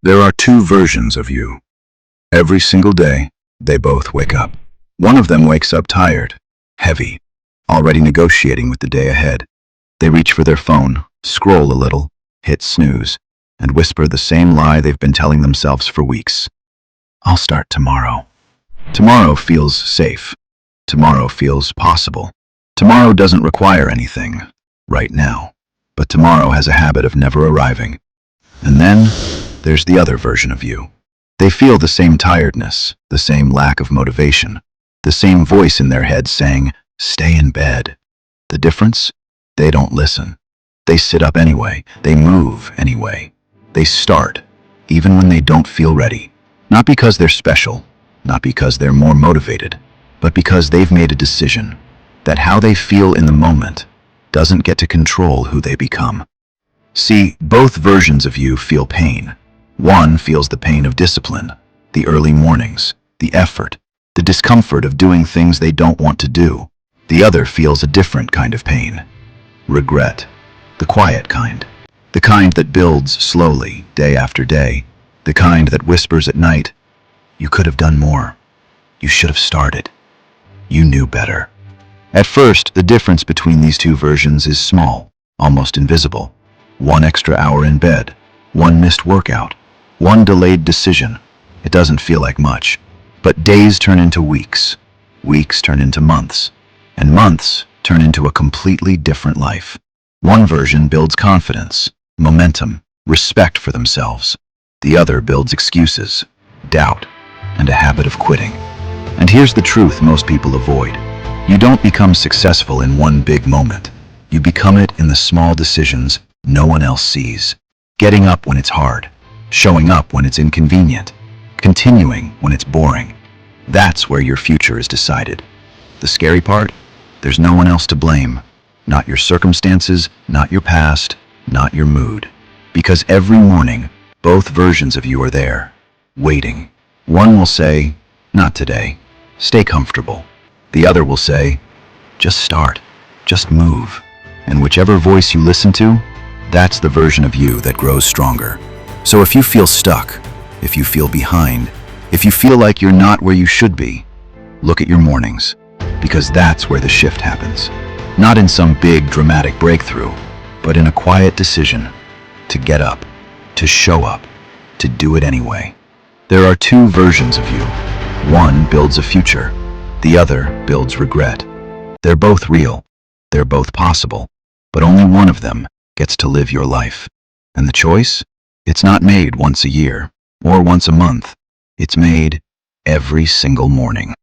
There are two versions of you. Every single day, they both wake up. One of them wakes up tired, heavy, already negotiating with the day ahead. They reach for their phone, scroll a little, hit snooze, and whisper the same lie they've been telling themselves for weeks. I'll start tomorrow. Tomorrow feels safe. Tomorrow feels possible. Tomorrow doesn't require anything, right now. But tomorrow has a habit of never arriving. And then, there's the other version of you. They feel the same tiredness, the same lack of motivation, the same voice in their head saying, stay in bed. The difference? They don't listen. They sit up anyway. They move anyway. They start, even when they don't feel ready. Not because they're special, not because they're more motivated, but because they've made a decision that how they feel in the moment doesn't get to control who they become. See, both versions of you feel pain. One feels the pain of discipline, the early mornings, the effort, the discomfort of doing things they don't want to do. The other feels a different kind of pain. Regret, the quiet kind. The kind that builds slowly, day after day. The kind that whispers at night, you could have done more. You should have started. You knew better. At first, the difference between these two versions is small, almost invisible. One extra hour in bed, one missed workout, one delayed decision. It doesn't feel like much. But days turn into weeks, weeks turn into months, and months turn into a completely different life. One version builds confidence, momentum, respect for themselves. The other builds excuses, doubt, and a habit of quitting. And here's the truth most people avoid. You don't become successful in one big moment. You become it in the small decisions no one else sees. Getting up when it's hard, showing up when it's inconvenient, continuing when it's boring. That's where your future is decided. The scary part? There's no one else to blame. Not your circumstances, not your past, not your mood. Because every morning, both versions of you are there, waiting. One will say, not today. Stay comfortable. The other will say, just start, just move. And whichever voice you listen to, that's the version of you that grows stronger. So if you feel stuck, if you feel behind, if you feel like you're not where you should be, look at your mornings, because that's where the shift happens. Not in some big dramatic breakthrough, but in a quiet decision to get up, to show up, to do it anyway. There are two versions of you. One builds a future, the other builds regret. They're both real, they're both possible, but only one of them gets to live your life. And the choice? It's not made once a year or once a month. It's made every single morning.